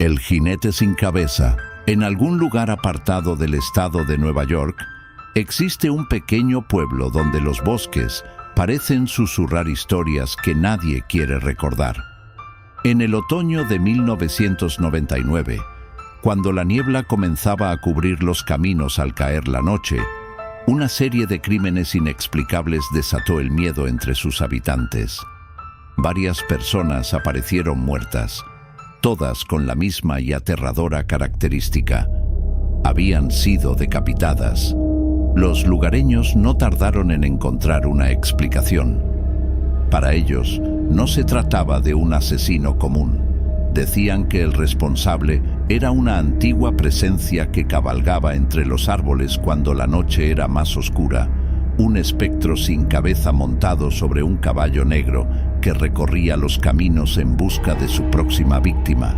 El jinete sin cabeza. En algún lugar apartado del estado de Nueva York, existe un pequeño pueblo donde los bosques parecen susurrar historias que nadie quiere recordar. En el otoño de 1999, cuando la niebla comenzaba a cubrir los caminos al caer la noche, una serie de crímenes inexplicables desató el miedo entre sus habitantes. Varias personas aparecieron muertas, todas con la misma y aterradora característica. Habían sido decapitadas. Los lugareños no tardaron en encontrar una explicación. Para ellos, no se trataba de un asesino común. Decían que el responsable era una antigua presencia que cabalgaba entre los árboles cuando la noche era más oscura, un espectro sin cabeza montado sobre un caballo negro que recorría los caminos en busca de su próxima víctima.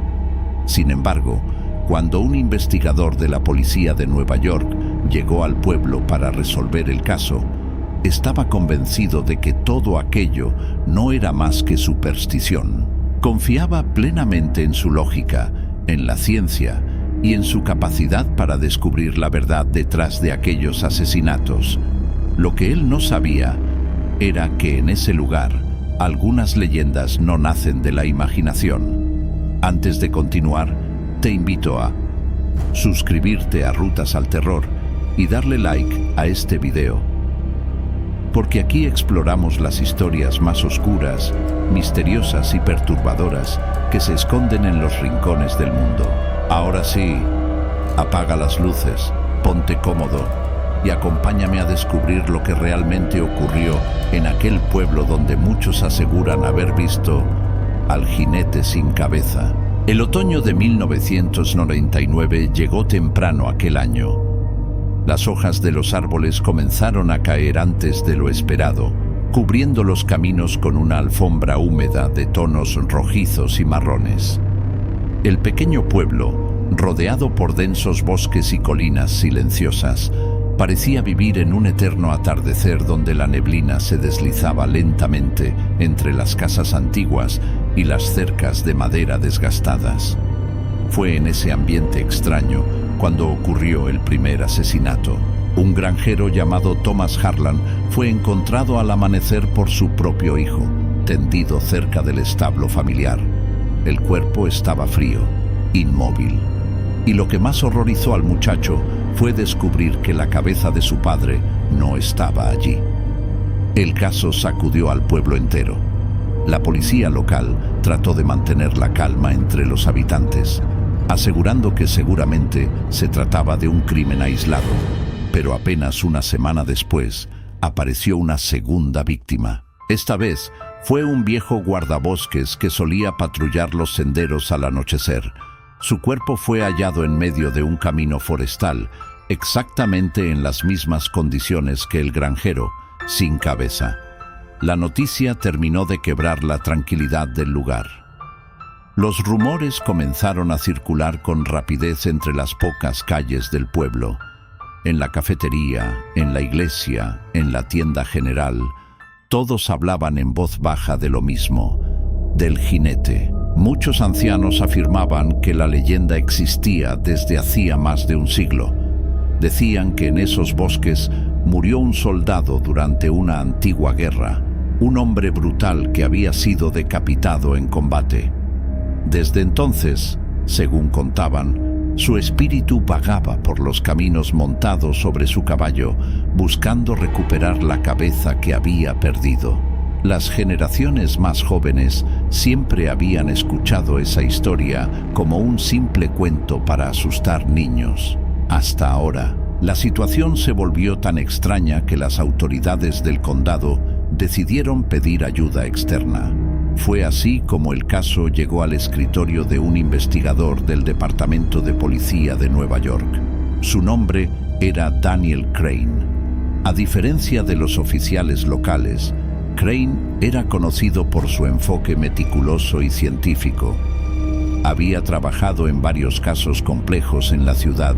Sin embargo, cuando un investigador de la policía de Nueva York llegó al pueblo para resolver el caso, estaba convencido de que todo aquello no era más que superstición. Confiaba plenamente en su lógica, en la ciencia y en su capacidad para descubrir la verdad detrás de aquellos asesinatos. Lo que él no sabía era que en ese lugar algunas leyendas no nacen de la imaginación. Antes de continuar, te invito a suscribirte a Rutas al Terror y darle like a este video, porque aquí exploramos las historias más oscuras, misteriosas y perturbadoras que se esconden en los rincones del mundo. Ahora sí, apaga las luces, ponte cómodo y acompáñame a descubrir lo que realmente ocurrió en aquel pueblo donde muchos aseguran haber visto al jinete sin cabeza. El otoño de 1999 llegó temprano aquel año. Las hojas de los árboles comenzaron a caer antes de lo esperado, cubriendo los caminos con una alfombra húmeda de tonos rojizos y marrones. El pequeño pueblo, rodeado por densos bosques y colinas silenciosas, parecía vivir en un eterno atardecer donde la neblina se deslizaba lentamente entre las casas antiguas y las cercas de madera desgastadas. Fue en ese ambiente extraño cuando ocurrió el primer asesinato. Un granjero llamado Thomas Harlan fue encontrado al amanecer por su propio hijo, tendido cerca del establo familiar. El cuerpo estaba frío, inmóvil. Y lo que más horrorizó al muchacho fue descubrir que la cabeza de su padre no estaba allí. El caso sacudió al pueblo entero. La policía local trató de mantener la calma entre los habitantes, asegurando que seguramente se trataba de un crimen aislado, pero apenas una semana después apareció una segunda víctima. Esta vez fue un viejo guardabosques que solía patrullar los senderos al anochecer. Su cuerpo fue hallado en medio de un camino forestal, exactamente en las mismas condiciones que el granjero, sin cabeza. La noticia terminó de quebrar la tranquilidad del lugar. Los rumores comenzaron a circular con rapidez entre las pocas calles del pueblo. En la cafetería, en la iglesia, en la tienda general, todos hablaban en voz baja de lo mismo, del jinete. Muchos ancianos afirmaban que la leyenda existía desde hacía más de un siglo. Decían que en esos bosques murió un soldado durante una antigua guerra, un hombre brutal que había sido decapitado en combate. Desde entonces, según contaban, su espíritu vagaba por los caminos montado sobre su caballo, buscando recuperar la cabeza que había perdido. Las generaciones más jóvenes siempre habían escuchado esa historia como un simple cuento para asustar niños. Hasta ahora, la situación se volvió tan extraña que las autoridades del condado decidieron pedir ayuda externa. Fue así como el caso llegó al escritorio de un investigador del Departamento de Policía de Nueva York. Su nombre era Daniel Crane. A diferencia de los oficiales locales, Crane era conocido por su enfoque meticuloso y científico. Había trabajado en varios casos complejos en la ciudad,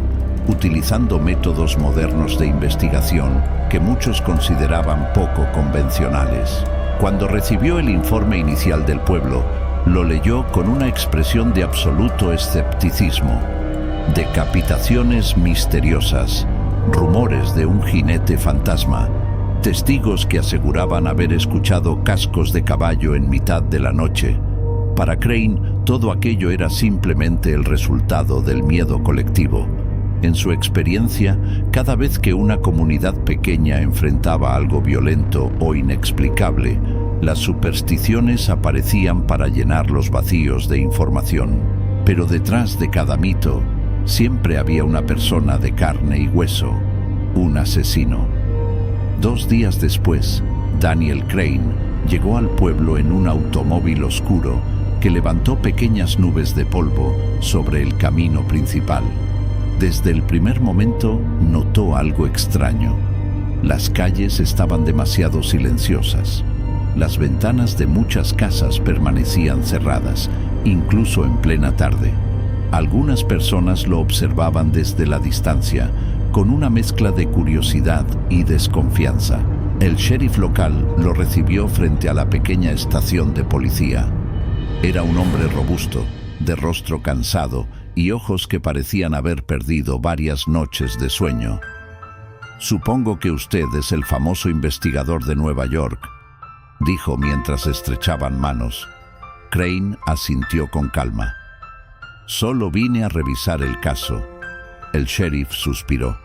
utilizando métodos modernos de investigación que muchos consideraban poco convencionales. Cuando recibió el informe inicial del pueblo, Lo leyó con una expresión de absoluto escepticismo. Decapitaciones misteriosas, rumores de un jinete fantasma, testigos que aseguraban haber escuchado cascos de caballo en mitad de la noche. Para Crane, todo aquello era simplemente el resultado del miedo colectivo. En su experiencia, cada vez que una comunidad pequeña enfrentaba algo violento o inexplicable, las supersticiones aparecían para llenar los vacíos de información. Pero detrás de cada mito, siempre había una persona de carne y hueso, un asesino. 2 días después, Daniel Crane llegó al pueblo en un automóvil oscuro que levantó pequeñas nubes de polvo sobre el camino principal. Desde el primer momento notó algo extraño. Las calles estaban demasiado silenciosas. Las ventanas de muchas casas permanecían cerradas, incluso en plena tarde. Algunas personas lo observaban desde la distancia, con una mezcla de curiosidad y desconfianza. El sheriff local lo recibió frente a la pequeña estación de policía. Era un hombre robusto, de rostro cansado y ojos que parecían haber perdido varias noches de sueño. «Supongo que usted es el famoso investigador de Nueva York», dijo mientras estrechaban manos. Crane asintió con calma. «Solo vine a revisar el caso». El sheriff suspiró.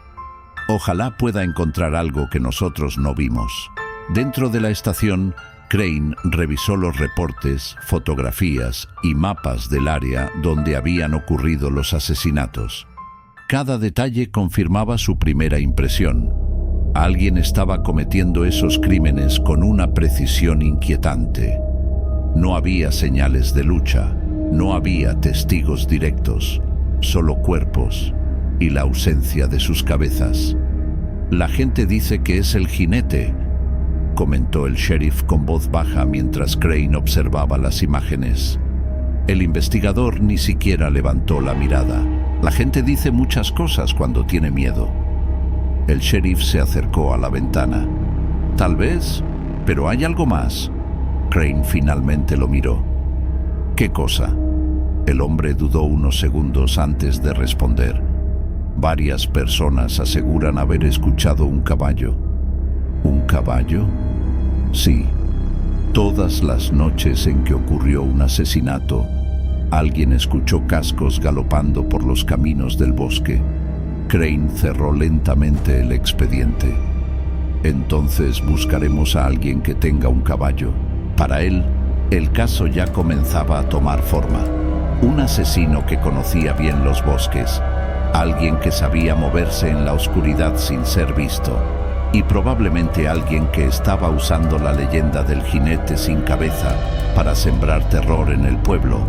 «Ojalá pueda encontrar algo que nosotros no vimos». Dentro de la estación, Crane revisó los reportes, fotografías y mapas del área donde habían ocurrido los asesinatos. Cada detalle confirmaba su primera impresión. Alguien estaba cometiendo esos crímenes con una precisión inquietante. No había señales de lucha, no había testigos directos, solo cuerpos y la ausencia de sus cabezas. «La gente dice que es el jinete», comentó el sheriff con voz baja mientras Crane observaba las imágenes. El investigador ni siquiera levantó la mirada. «La gente dice muchas cosas cuando tiene miedo». El sheriff se acercó a la ventana. «Tal vez, pero hay algo más». Crane finalmente lo miró. «¿Qué cosa?». El hombre dudó unos segundos antes de responder. «Varias personas aseguran haber escuchado un caballo». «¿Un caballo?». «Sí. Todas las noches en que ocurrió un asesinato, alguien escuchó cascos galopando por los caminos del bosque». Crane cerró lentamente el expediente. «Entonces buscaremos a alguien que tenga un caballo». Para él, el caso ya comenzaba a tomar forma. Un asesino que conocía bien los bosques, alguien que sabía moverse en la oscuridad sin ser visto, y probablemente alguien que estaba usando la leyenda del jinete sin cabeza para sembrar terror en el pueblo.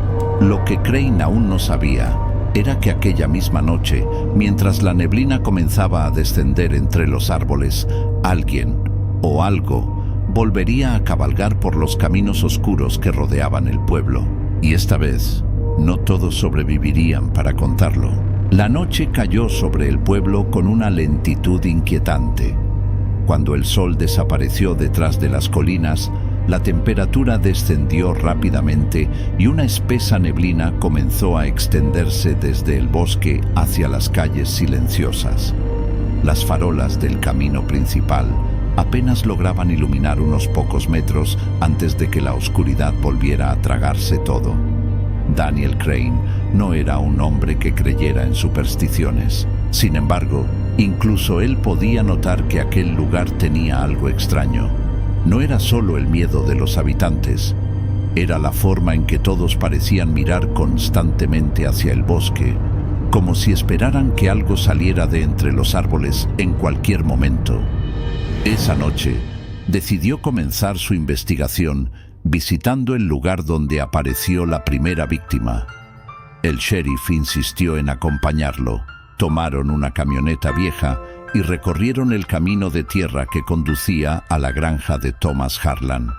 Lo que Crane aún no sabía era que aquella misma noche, mientras la neblina comenzaba a descender entre los árboles, alguien o algo volvería a cabalgar por los caminos oscuros que rodeaban el pueblo. Y esta vez, no todos sobrevivirían para contarlo. La noche cayó sobre el pueblo con una lentitud inquietante. Cuando el sol desapareció detrás de las colinas, la temperatura descendió rápidamente y una espesa neblina comenzó a extenderse desde el bosque hacia las calles silenciosas. Las farolas del camino principal apenas lograban iluminar unos pocos metros antes de que la oscuridad volviera a tragarse todo. Daniel Crane no era un hombre que creyera en supersticiones. Sin embargo, incluso él podía notar que aquel lugar tenía algo extraño. No era solo el miedo de los habitantes, era la forma en que todos parecían mirar constantemente hacia el bosque, como si esperaran que algo saliera de entre los árboles en cualquier momento. Esa noche, decidió comenzar su investigación visitando el lugar donde apareció la primera víctima. El sheriff insistió en acompañarlo. Tomaron una camioneta vieja y recorrieron el camino de tierra que conducía a la granja de Thomas Harlan.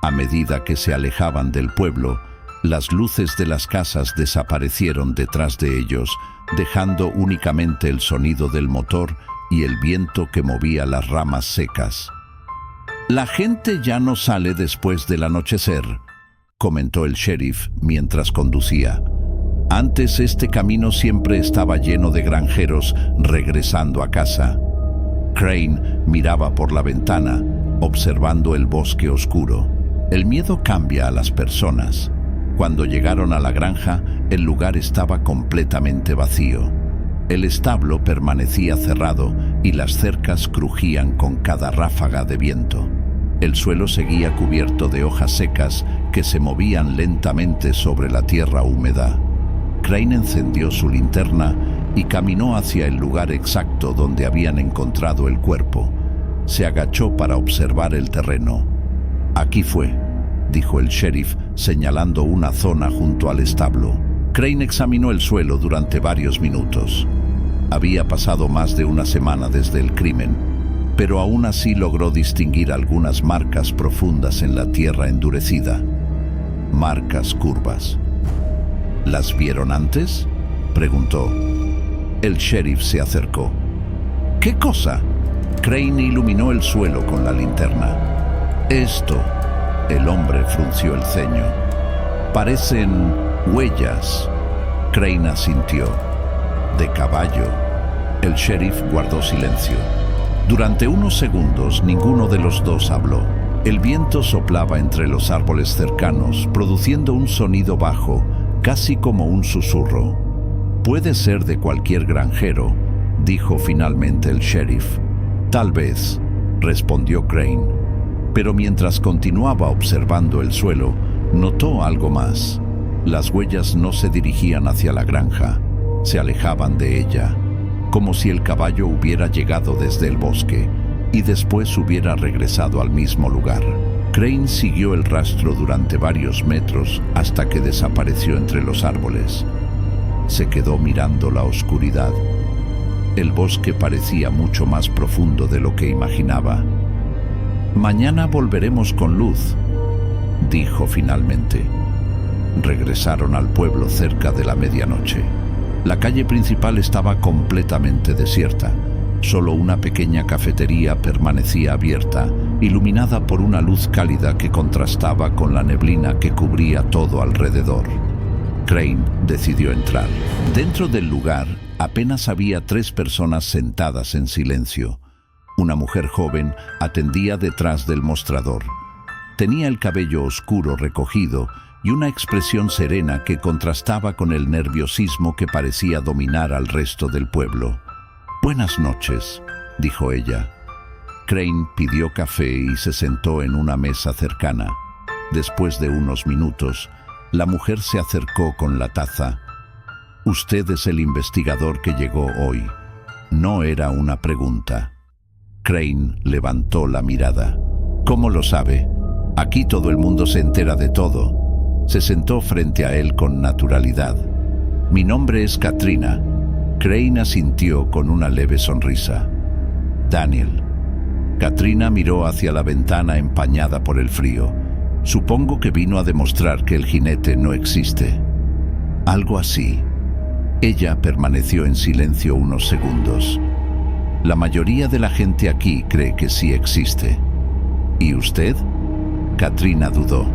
A medida que se alejaban del pueblo, las luces de las casas desaparecieron detrás de ellos, dejando únicamente el sonido del motor y el viento que movía las ramas secas. «La gente ya no sale después del anochecer», comentó el sheriff mientras conducía. Antes este camino siempre estaba lleno de granjeros regresando a casa. Crane miraba por la ventana, observando el bosque oscuro. El miedo cambia a las personas. Cuando llegaron a la granja, el lugar estaba completamente vacío. El establo permanecía cerrado y las cercas crujían con cada ráfaga de viento. El suelo seguía cubierto de hojas secas que se movían lentamente sobre la tierra húmeda. Crane encendió su linterna y caminó hacia el lugar exacto donde habían encontrado el cuerpo. Se agachó para observar el terreno. «Aquí fue», dijo el sheriff, señalando una zona junto al establo. Crane examinó el suelo durante varios minutos. Había pasado más de una semana desde el crimen, pero aún así logró distinguir algunas marcas profundas en la tierra endurecida. Marcas curvas. «¿Las vieron antes?», preguntó. El sheriff se acercó. «¿Qué cosa?». Crane iluminó el suelo con la linterna. «Esto», el hombre frunció el ceño. «Parecen huellas». Crane asintió. «¿De caballo?». El sheriff guardó silencio. Durante unos segundos ninguno de los dos habló. El viento soplaba entre los árboles cercanos, produciendo un sonido bajo, casi como un susurro. «Puede ser de cualquier granjero», dijo finalmente el sheriff. «Tal vez», respondió Crane. Pero mientras continuaba observando el suelo, notó algo más. Las huellas no se dirigían hacia la granja, se alejaban de ella, como si el caballo hubiera llegado desde el bosque y después hubiera regresado al mismo lugar. Crane siguió el rastro durante varios metros hasta que desapareció entre los árboles. Se quedó mirando la oscuridad. El bosque parecía mucho más profundo de lo que imaginaba. «Mañana volveremos con luz», dijo finalmente. Regresaron al pueblo cerca de la medianoche. La calle principal estaba completamente desierta. Solo una pequeña cafetería permanecía abierta, iluminada por una luz cálida que contrastaba con la neblina que cubría todo alrededor. Crane decidió entrar. Dentro del lugar apenas había 3 personas sentadas en silencio. Una mujer joven atendía detrás del mostrador. Tenía el cabello oscuro recogido y una expresión serena que contrastaba con el nerviosismo que parecía dominar al resto del pueblo. «Buenas noches», dijo ella. Crane pidió café y se sentó en una mesa cercana. Después de unos minutos, la mujer se acercó con la taza. «Usted es el investigador que llegó hoy». No era una pregunta. Crane levantó la mirada. «¿Cómo lo sabe? Aquí todo el mundo se entera de todo». Se sentó frente a él con naturalidad. «Mi nombre es Katrina». Crane asintió con una leve sonrisa. «Daniel». Katrina miró hacia la ventana empañada por el frío. «Supongo que vino a demostrar que el jinete no existe». «Algo así». Ella permaneció en silencio unos segundos. «La mayoría de la gente aquí cree que sí existe». «¿Y usted?». Katrina dudó.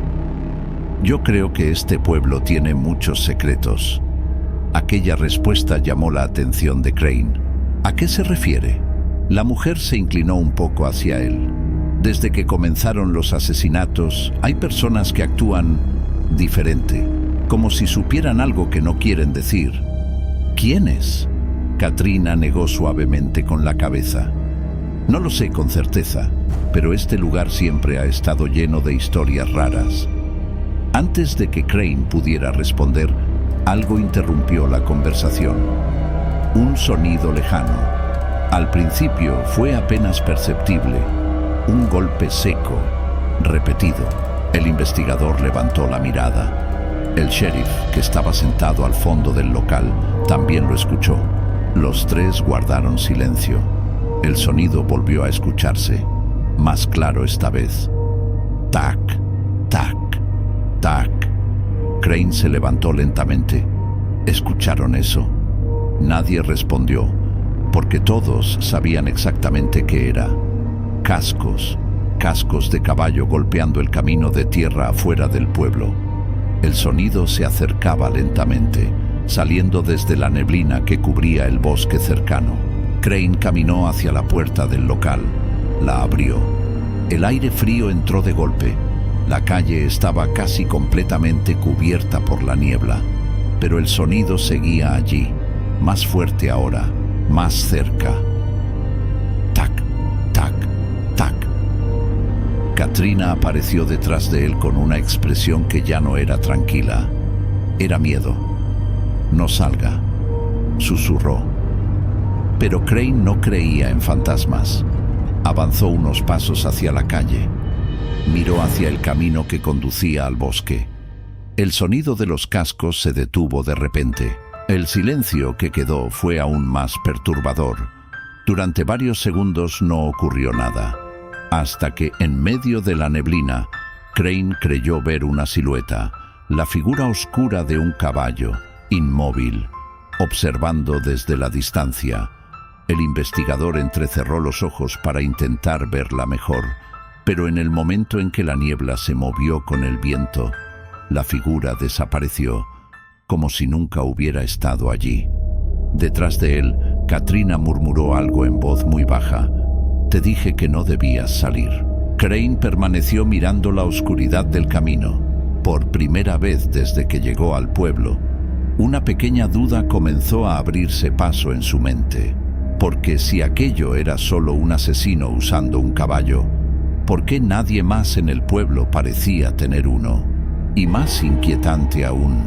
«Yo creo que este pueblo tiene muchos secretos». Aquella respuesta llamó la atención de Crane. «¿A qué se refiere?». La mujer se inclinó un poco hacia él. «Desde que comenzaron los asesinatos, hay personas que actúan diferente, como si supieran algo que no quieren decir». «¿Quiénes?». Katrina negó suavemente con la cabeza. «No lo sé con certeza, pero este lugar siempre ha estado lleno de historias raras». Antes de que Crane pudiera responder, algo interrumpió la conversación. Un sonido lejano. Al principio fue apenas perceptible. Un golpe seco, repetido. El investigador levantó la mirada. El sheriff, que estaba sentado al fondo del local, también lo escuchó. Los 3 guardaron silencio. El sonido volvió a escucharse, más claro esta vez. Tac, tac, tac. Crane se levantó lentamente. ¿Escucharon eso? Nadie respondió, porque todos sabían exactamente qué era. Cascos de caballo golpeando el camino de tierra afuera del pueblo. El sonido se acercaba lentamente, saliendo desde la neblina que cubría el bosque cercano. Crane caminó hacia la puerta del local. La abrió. El aire frío entró de golpe. La calle estaba casi completamente cubierta por la niebla, pero el sonido seguía allí, más fuerte ahora, más cerca. Tac, tac, tac. Katrina apareció detrás de él con una expresión que ya no era tranquila. Era miedo. «No salga», susurró. Pero Crane no creía en fantasmas. Avanzó unos pasos hacia la calle. Miró hacia el camino que conducía al bosque. El sonido de los cascos se detuvo de repente. El silencio que quedó fue aún más perturbador. Durante varios segundos no ocurrió nada, hasta que, en medio de la neblina, Crane creyó ver una silueta, la figura oscura de un caballo, inmóvil, observando desde la distancia. El investigador entrecerró los ojos para intentar verla mejor, pero en el momento en que la niebla se movió con el viento, la figura desapareció, como si nunca hubiera estado allí. Detrás de él, Katrina murmuró algo en voz muy baja. «Te dije que no debías salir». Crane permaneció mirando la oscuridad del camino. Por primera vez desde que llegó al pueblo, una pequeña duda comenzó a abrirse paso en su mente. Porque si aquello era solo un asesino usando un caballo, ¿por qué nadie más en el pueblo parecía tener uno? Y más inquietante aún,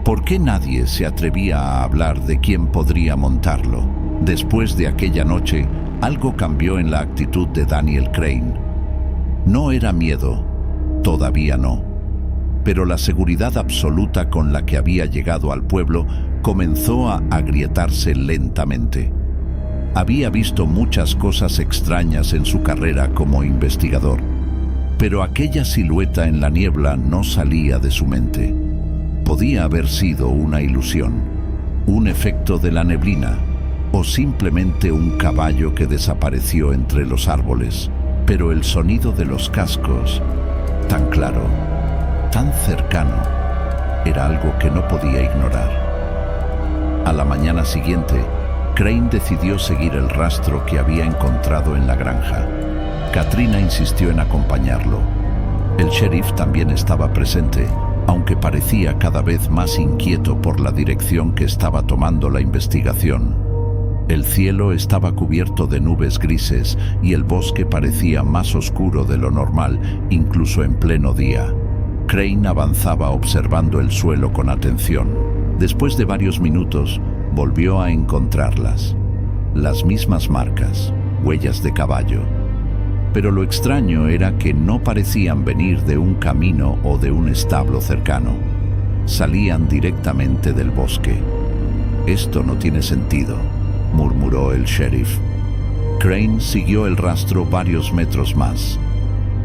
¿por qué nadie se atrevía a hablar de quién podría montarlo? Después de aquella noche, algo cambió en la actitud de Daniel Crane. No era miedo, todavía no, pero la seguridad absoluta con la que había llegado al pueblo comenzó a agrietarse lentamente. Había visto muchas cosas extrañas en su carrera como investigador, pero aquella silueta en la niebla no salía de su mente. Podía haber sido una ilusión, un efecto de la neblina, o simplemente un caballo que desapareció entre los árboles. Pero el sonido de los cascos, tan claro, tan cercano, era algo que no podía ignorar. A la mañana siguiente, Crane decidió seguir el rastro que había encontrado en la granja. Katrina insistió en acompañarlo. El sheriff también estaba presente, aunque parecía cada vez más inquieto por la dirección que estaba tomando la investigación. El cielo estaba cubierto de nubes grises y el bosque parecía más oscuro de lo normal, incluso en pleno día. Crane avanzaba observando el suelo con atención. Después de varios minutos, volvió a encontrarlas. Las mismas marcas, huellas de caballo. Pero lo extraño era que no parecían venir de un camino o de un establo cercano. Salían directamente del bosque. «Esto no tiene sentido», murmuró el sheriff. Crane siguió el rastro varios metros más.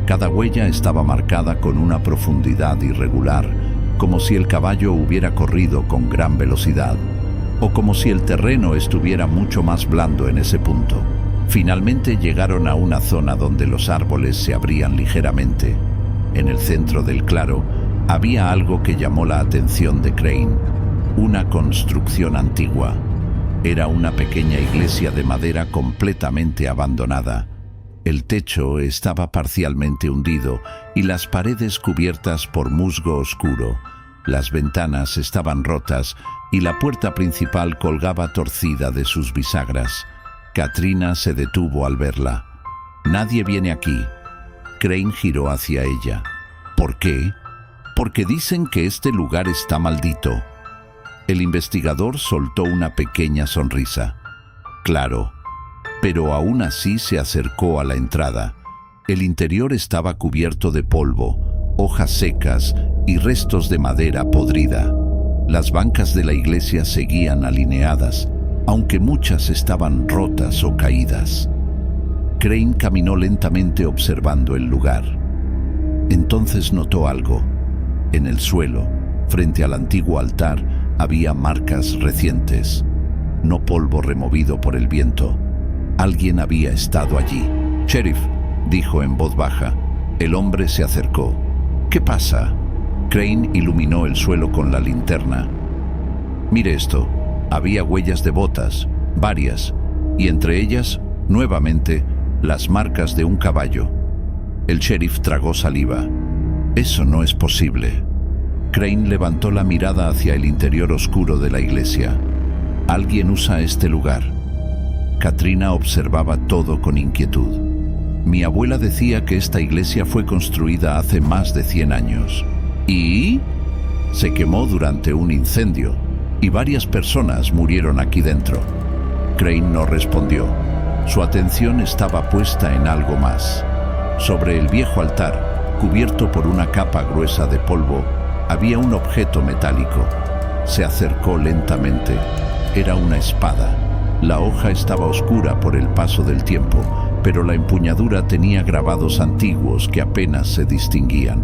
Cada huella estaba marcada con una profundidad irregular, como si el caballo hubiera corrido con gran velocidad, o como si el terreno estuviera mucho más blando en ese punto. Finalmente llegaron a una zona donde los árboles se abrían ligeramente. En el centro del claro había algo que llamó la atención de Crane: una construcción antigua. Era una pequeña iglesia de madera completamente abandonada. El techo estaba parcialmente hundido y las paredes cubiertas por musgo oscuro. Las ventanas estaban rotas y la puerta principal colgaba torcida de sus bisagras. Katrina se detuvo al verla. «Nadie viene aquí». Crane giró hacia ella. «¿Por qué?» «Porque dicen que este lugar está maldito». El investigador soltó una pequeña sonrisa. «Claro, pero aún así se acercó a la entrada. El interior estaba cubierto de polvo, hojas secas y restos de madera podrida. Las bancas de la iglesia seguían alineadas, aunque muchas estaban rotas o caídas». Crane caminó lentamente observando el lugar. Entonces notó algo. En el suelo, frente al antiguo altar, había marcas recientes. No polvo removido por el viento. Alguien había estado allí. «Sheriff», dijo en voz baja. El hombre se acercó. «¿Qué pasa?». Crane iluminó el suelo con la linterna. «Mire esto». Había huellas de botas, varias, y entre ellas, nuevamente, las marcas de un caballo. El sheriff tragó saliva. «Eso no es posible». Crane levantó la mirada hacia el interior oscuro de la iglesia. «Alguien usa este lugar». Katrina observaba todo con inquietud. «Mi abuela decía que esta iglesia fue construida hace más de 100 años. ¿Y?» «Se quemó durante un incendio y varias personas murieron aquí dentro». Crane no respondió. Su atención estaba puesta en algo más. Sobre el viejo altar, cubierto por una capa gruesa de polvo, había un objeto metálico. Se acercó lentamente. Era una espada. La hoja estaba oscura por el paso del tiempo, pero la empuñadura tenía grabados antiguos que apenas se distinguían.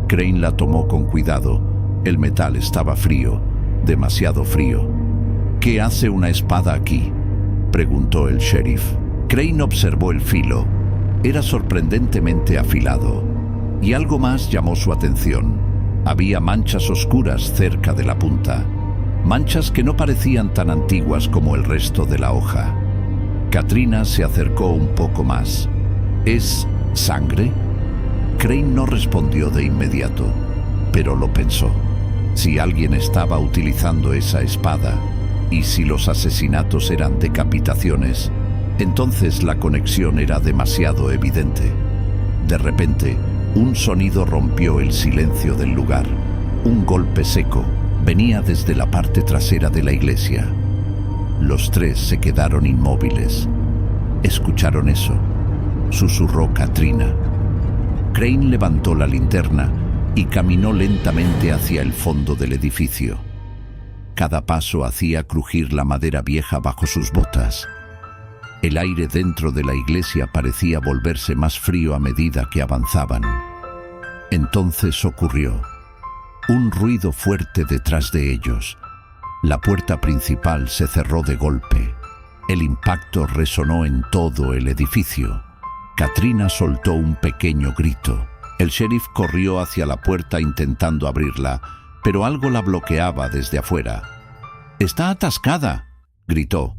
Crane la tomó con cuidado. El metal estaba frío, demasiado frío. «¿Qué hace una espada aquí?», preguntó el sheriff. Crane observó el filo. Era sorprendentemente afilado. Y algo más llamó su atención. Había manchas oscuras cerca de la punta. Manchas que no parecían tan antiguas como el resto de la hoja. Katrina se acercó un poco más. «¿Es sangre?». Crane no respondió de inmediato, pero lo pensó. Si alguien estaba utilizando esa espada, y si los asesinatos eran decapitaciones, entonces la conexión era demasiado evidente. De repente, un sonido rompió el silencio del lugar. Un golpe seco venía desde la parte trasera de la iglesia. Los tres se quedaron inmóviles. «¿Escucharon eso?», susurró Katrina. Crane levantó la linterna y caminó lentamente hacia el fondo del edificio. Cada paso hacía crujir la madera vieja bajo sus botas. El aire dentro de la iglesia parecía volverse más frío a medida que avanzaban. Entonces ocurrió. Un ruido fuerte detrás de ellos. La puerta principal se cerró de golpe. El impacto resonó en todo el edificio. Katrina soltó un pequeño grito. El sheriff corrió hacia la puerta intentando abrirla, pero algo la bloqueaba desde afuera. «¡Está atascada!», gritó.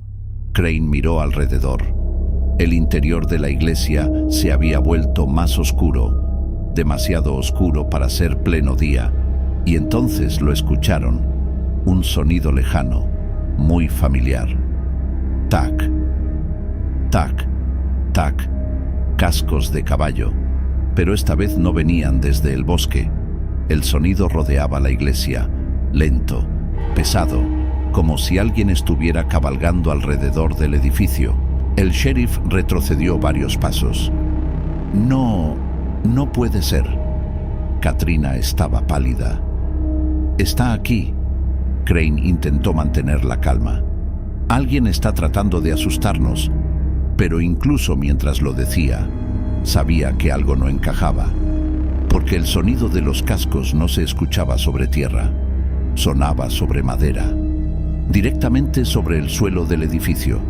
Crane miró alrededor. El interior de la iglesia se había vuelto más oscuro, demasiado oscuro para ser pleno día, y entonces lo escucharon. Un sonido lejano, muy familiar. Tac, tac, tac. Cascos de caballo, pero esta vez no venían desde el bosque. El sonido rodeaba la iglesia, lento, pesado, como si alguien estuviera cabalgando alrededor del edificio. El sheriff retrocedió varios pasos. No puede ser». Katrina estaba pálida. «Está aquí». Crane intentó mantener la calma. «Alguien está tratando de asustarnos». Pero incluso mientras lo decía, sabía que algo no encajaba, porque el sonido de los cascos no se escuchaba sobre tierra, sonaba sobre madera, directamente sobre el suelo del edificio,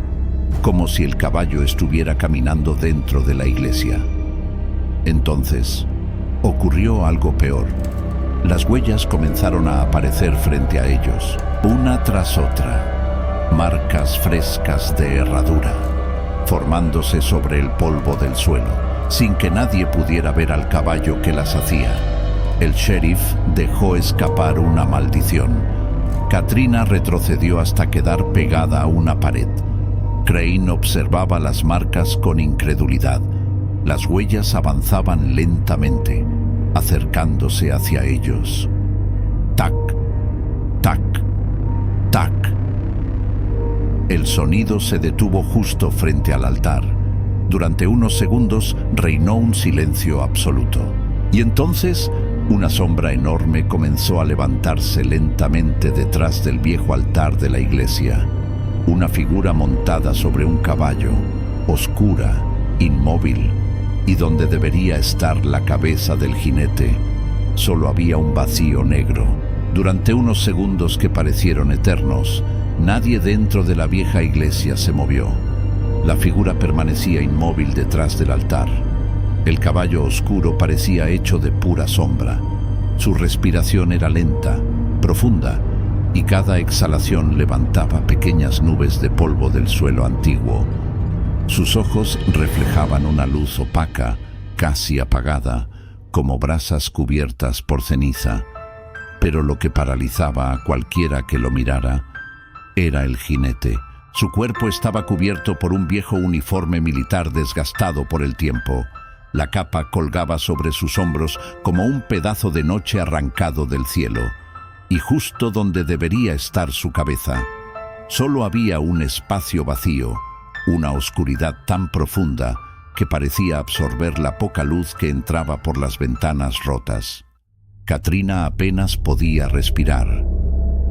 como si el caballo estuviera caminando dentro de la iglesia. Entonces, ocurrió algo peor. Las huellas comenzaron a aparecer frente a ellos, una tras otra, marcas frescas de herradura, formándose sobre el polvo del suelo, sin que nadie pudiera ver al caballo que las hacía. El sheriff dejó escapar una maldición. Katrina retrocedió hasta quedar pegada a una pared. Crane observaba las marcas con incredulidad. Las huellas avanzaban lentamente, acercándose hacia ellos. Tac, tac, tac. El sonido se detuvo justo frente al altar. Durante unos segundos reinó un silencio absoluto. Y entonces, una sombra enorme comenzó a levantarse lentamente detrás del viejo altar de la iglesia. Una figura montada sobre un caballo, oscura, inmóvil, y donde debería estar la cabeza del jinete, solo había un vacío negro. Durante unos segundos que parecieron eternos, nadie dentro de la vieja iglesia se movió. La figura permanecía inmóvil detrás del altar. El caballo oscuro parecía hecho de pura sombra. Su respiración era lenta, profunda, y cada exhalación levantaba pequeñas nubes de polvo del suelo antiguo. Sus ojos reflejaban una luz opaca, casi apagada, como brasas cubiertas por ceniza. Pero lo que paralizaba a cualquiera que lo mirara era el jinete. Su cuerpo estaba cubierto por un viejo uniforme militar desgastado por el tiempo. La capa colgaba sobre sus hombros como un pedazo de noche arrancado del cielo. Y justo donde debería estar su cabeza, solo había un espacio vacío, una oscuridad tan profunda que parecía absorber la poca luz que entraba por las ventanas rotas. Katrina apenas podía respirar.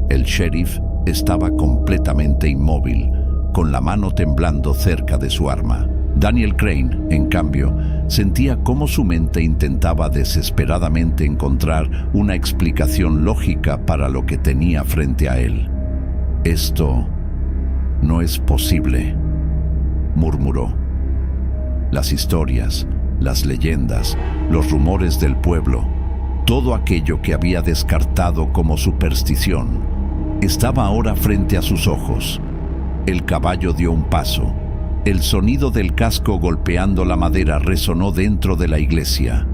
El sheriff estaba completamente inmóvil, con la mano temblando cerca de su arma. Daniel Crane, en cambio, sentía cómo su mente intentaba desesperadamente encontrar una explicación lógica para lo que tenía frente a él. «Esto no es posible», murmuró. Las historias, las leyendas, los rumores del pueblo, todo aquello que había descartado como superstición, estaba ahora frente a sus ojos. El caballo dio un paso. El sonido del casco golpeando la madera resonó dentro de la iglesia.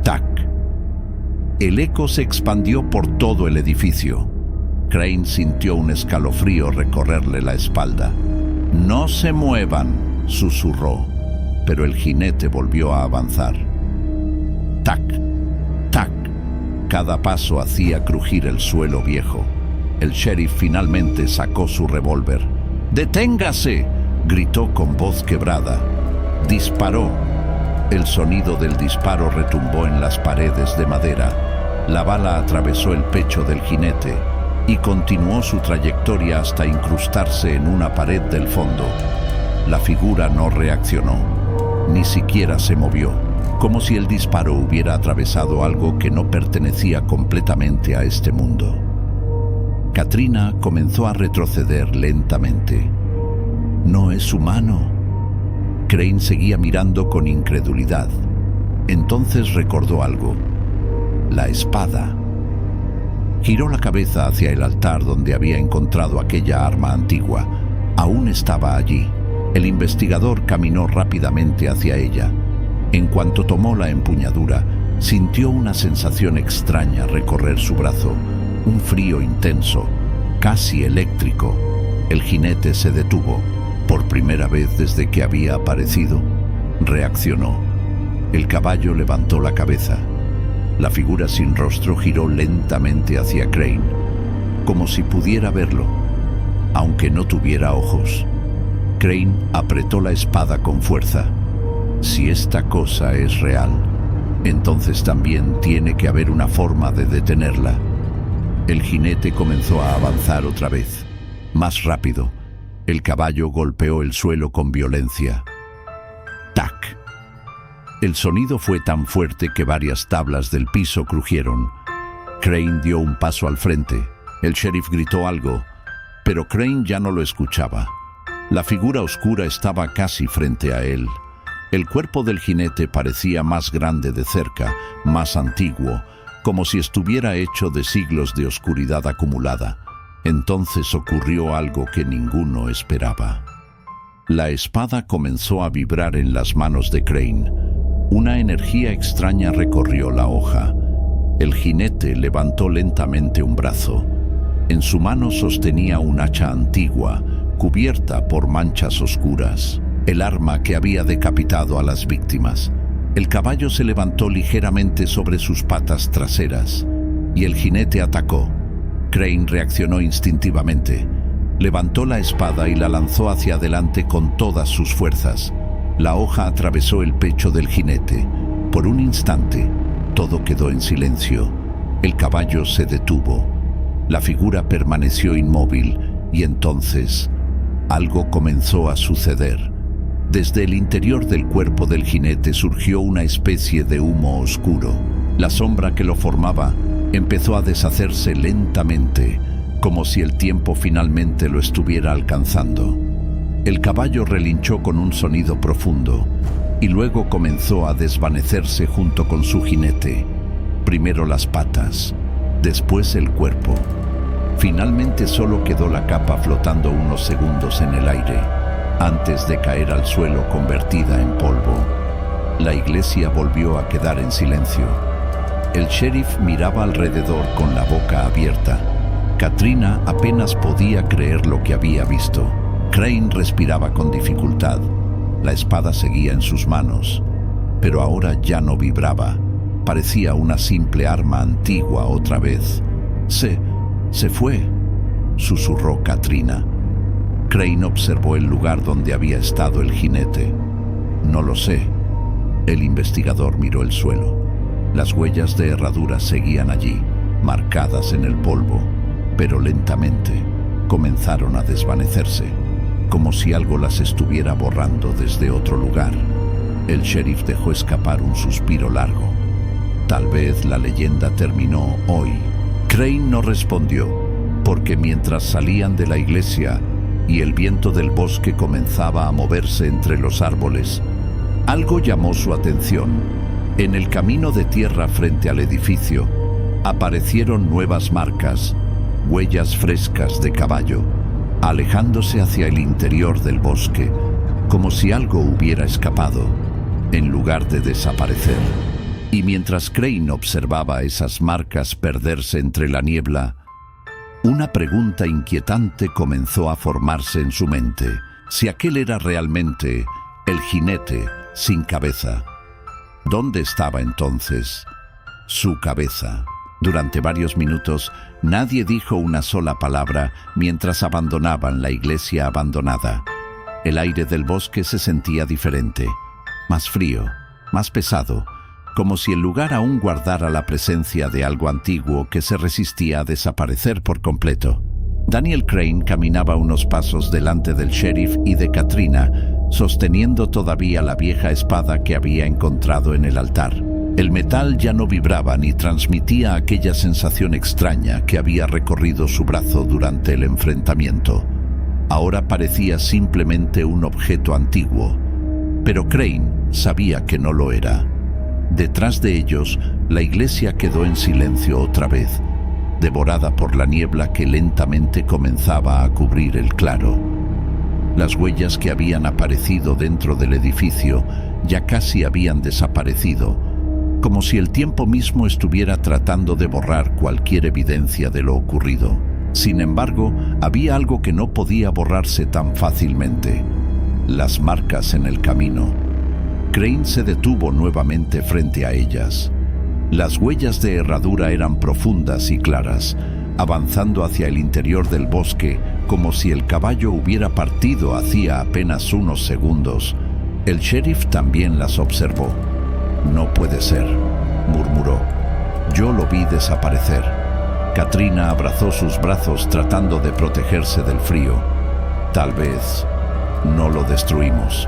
¡Tac! El eco se expandió por todo el edificio. Crane sintió un escalofrío recorrerle la espalda. «No se muevan», susurró, pero el jinete volvió a avanzar. ¡Tac! ¡Tac! Cada paso hacía crujir el suelo viejo. El sheriff finalmente sacó su revólver. «¡Deténgase!», gritó con voz quebrada. Disparó. El sonido del disparo retumbó en las paredes de madera. La bala atravesó el pecho del jinete y continuó su trayectoria hasta incrustarse en una pared del fondo. La figura no reaccionó, ni siquiera se movió, como si el disparo hubiera atravesado algo que no pertenecía completamente a este mundo. Katrina comenzó a retroceder lentamente. «No es humano». Crane seguía mirando con incredulidad. Entonces recordó algo. La espada. Giró la cabeza hacia el altar donde había encontrado aquella arma antigua. Aún estaba allí. El investigador caminó rápidamente hacia ella. En cuanto tomó la empuñadura, sintió una sensación extraña recorrer su brazo. Un frío intenso, casi eléctrico. El jinete se detuvo. Por primera vez desde que había aparecido, reaccionó. El caballo levantó la cabeza. La figura sin rostro giró lentamente hacia Crane, como si pudiera verlo, aunque no tuviera ojos. Crane apretó la espada con fuerza. Si esta cosa es real, entonces también tiene que haber una forma de detenerla. El jinete comenzó a avanzar otra vez, más rápido. El caballo golpeó el suelo con violencia. ¡Tac! El sonido fue tan fuerte que varias tablas del piso crujieron. Crane dio un paso al frente. El sheriff gritó algo, pero Crane ya no lo escuchaba. La figura oscura estaba casi frente a él. El cuerpo del jinete parecía más grande de cerca, más antiguo, como si estuviera hecho de siglos de oscuridad acumulada. Entonces ocurrió algo que ninguno esperaba. La espada comenzó a vibrar en las manos de Crane. Una energía extraña recorrió la hoja. El jinete levantó lentamente un brazo. En su mano sostenía un hacha antigua, cubierta por manchas oscuras, el arma que había decapitado a las víctimas. El caballo se levantó ligeramente sobre sus patas traseras y el jinete atacó. Crane reaccionó instintivamente. Levantó la espada y la lanzó hacia adelante con todas sus fuerzas. La hoja atravesó el pecho del jinete. Por un instante, todo quedó en silencio. El caballo se detuvo. La figura permaneció inmóvil y entonces algo comenzó a suceder. Desde el interior del cuerpo del jinete surgió una especie de humo oscuro. La sombra que lo formaba empezó a deshacerse lentamente, como si el tiempo finalmente lo estuviera alcanzando. El caballo relinchó con un sonido profundo y luego comenzó a desvanecerse junto con su jinete. Primero las patas, después el cuerpo. Finalmente solo quedó la capa flotando unos segundos en el aire, antes de caer al suelo convertida en polvo. La iglesia volvió a quedar en silencio. El sheriff miraba alrededor con la boca abierta. Katrina apenas podía creer lo que había visto. Crane respiraba con dificultad. La espada seguía en sus manos, pero ahora ya no vibraba. Parecía una simple arma antigua otra vez. Se fue, susurró Katrina. Crane observó el lugar donde había estado el jinete. No lo sé. El investigador miró el suelo. Las huellas de herradura seguían allí, marcadas en el polvo, pero lentamente comenzaron a desvanecerse, como si algo las estuviera borrando desde otro lugar. El sheriff dejó escapar un suspiro largo. Tal vez la leyenda terminó hoy. Crane no respondió, porque mientras salían de la iglesia y el viento del bosque comenzaba a moverse entre los árboles, algo llamó su atención. En el camino de tierra frente al edificio, aparecieron nuevas marcas, huellas frescas de caballo, alejándose hacia el interior del bosque, como si algo hubiera escapado, en lugar de desaparecer. Y mientras Crane observaba esas marcas perderse entre la niebla, una pregunta inquietante comenzó a formarse en su mente. Si aquel era realmente el jinete sin cabeza, ¿dónde estaba entonces su cabeza? Durante varios minutos, nadie dijo una sola palabra mientras abandonaban la iglesia abandonada. El aire del bosque se sentía diferente, más frío, más pesado, como si el lugar aún guardara la presencia de algo antiguo que se resistía a desaparecer por completo. Daniel Crane caminaba unos pasos delante del sheriff y de Katrina, sosteniendo todavía la vieja espada que había encontrado en el altar. El metal ya no vibraba ni transmitía aquella sensación extraña que había recorrido su brazo durante el enfrentamiento. Ahora parecía simplemente un objeto antiguo, pero Crane sabía que no lo era. Detrás de ellos, la iglesia quedó en silencio otra vez, devorada por la niebla que lentamente comenzaba a cubrir el claro. Las huellas que habían aparecido dentro del edificio ya casi habían desaparecido, como si el tiempo mismo estuviera tratando de borrar cualquier evidencia de lo ocurrido. Sin embargo, había algo que no podía borrarse tan fácilmente: las marcas en el camino. Crane se detuvo nuevamente frente a ellas. Las huellas de herradura eran profundas y claras, avanzando hacia el interior del bosque como si el caballo hubiera partido hacía apenas unos segundos. El sheriff también las observó. «No puede ser», murmuró. «Yo lo vi desaparecer». Katrina abrazó sus brazos tratando de protegerse del frío. «Tal vez no lo destruimos».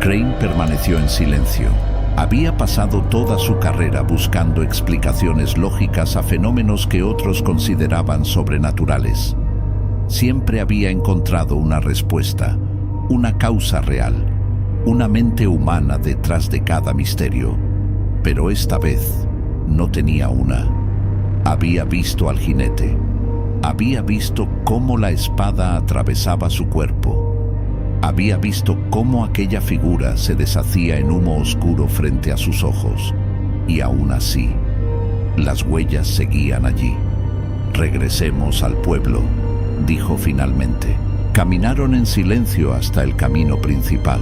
Crane permaneció en silencio. Había pasado toda su carrera buscando explicaciones lógicas a fenómenos que otros consideraban sobrenaturales. Siempre había encontrado una respuesta, una causa real, una mente humana detrás de cada misterio. Pero esta vez no tenía una. Había visto al jinete. Había visto cómo la espada atravesaba su cuerpo. Había visto cómo aquella figura se deshacía en humo oscuro frente a sus ojos. Y aún así, las huellas seguían allí. «Regresemos al pueblo», dijo finalmente. Caminaron en silencio hasta el camino principal.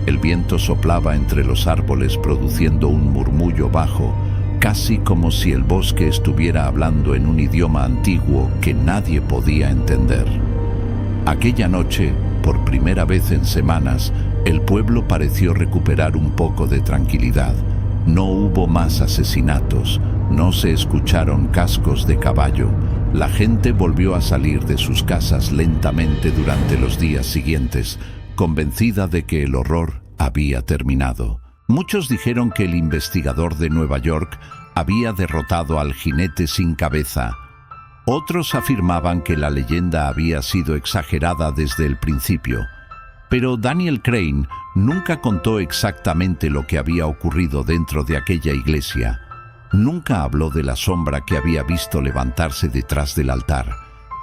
El viento soplaba entre los árboles produciendo un murmullo bajo, casi como si el bosque estuviera hablando en un idioma antiguo que nadie podía entender. Aquella noche, por primera vez en semanas, el pueblo pareció recuperar un poco de tranquilidad. No hubo más asesinatos, no se escucharon cascos de caballo. La gente volvió a salir de sus casas lentamente durante los días siguientes, convencida de que el horror había terminado. Muchos dijeron que el investigador de Nueva York había derrotado al jinete sin cabeza. Otros afirmaban que la leyenda había sido exagerada desde el principio. Pero Daniel Crane nunca contó exactamente lo que había ocurrido dentro de aquella iglesia. Nunca habló de la sombra que había visto levantarse detrás del altar,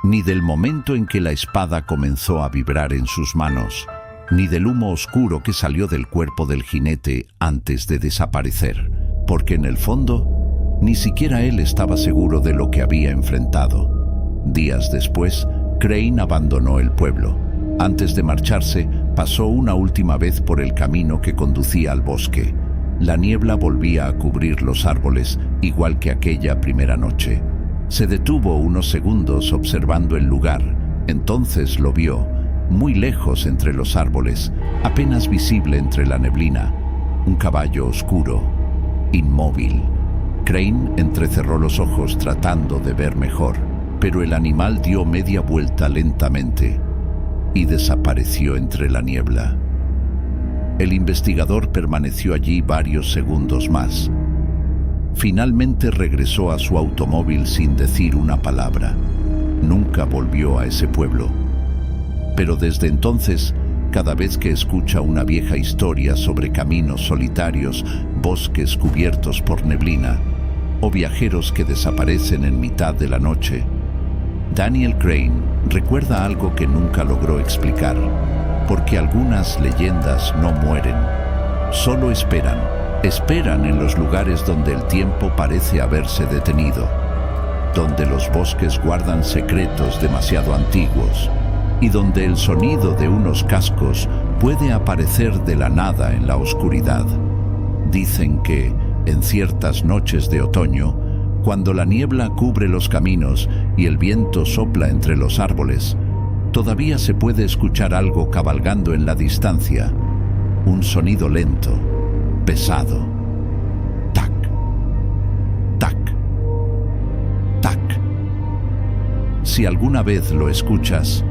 ni del momento en que la espada comenzó a vibrar en sus manos, ni del humo oscuro que salió del cuerpo del jinete antes de desaparecer, porque en el fondo, ni siquiera él estaba seguro de lo que había enfrentado. Días después, Crane abandonó el pueblo. Antes de marcharse, pasó una última vez por el camino que conducía al bosque. La niebla volvía a cubrir los árboles, igual que aquella primera noche. Se detuvo unos segundos observando el lugar. Entonces lo vio, muy lejos entre los árboles, apenas visible entre la neblina. Un caballo oscuro, inmóvil. Crane entrecerró los ojos tratando de ver mejor, pero el animal dio media vuelta lentamente y desapareció entre la niebla. El investigador permaneció allí varios segundos más. Finalmente regresó a su automóvil sin decir una palabra. Nunca volvió a ese pueblo. Pero desde entonces, cada vez que escucha una vieja historia sobre caminos solitarios, bosques cubiertos por neblina, o viajeros que desaparecen en mitad de la noche, Daniel Crane recuerda algo que nunca logró explicar, porque algunas leyendas no mueren, solo esperan en los lugares donde el tiempo parece haberse detenido, donde los bosques guardan secretos demasiado antiguos y donde el sonido de unos cascos puede aparecer de la nada en la oscuridad. Dicen que, en ciertas noches de otoño, cuando la niebla cubre los caminos y el viento sopla entre los árboles, todavía se puede escuchar algo cabalgando en la distancia, un sonido lento, pesado. Tac, tac, tac. Si alguna vez lo escuchas,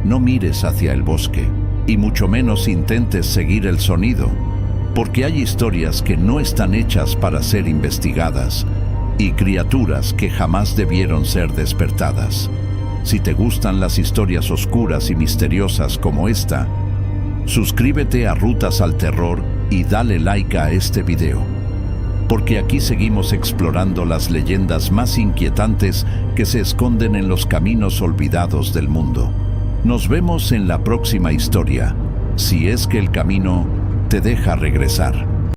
no mires hacia el bosque, y mucho menos intentes seguir el sonido, porque hay historias que no están hechas para ser investigadas, y criaturas que jamás debieron ser despertadas. Si te gustan las historias oscuras y misteriosas como esta, suscríbete a Rutas al Terror y dale like a este video, porque aquí seguimos explorando las leyendas más inquietantes que se esconden en los caminos olvidados del mundo. Nos vemos en la próxima historia, si es que el camino te deja regresar.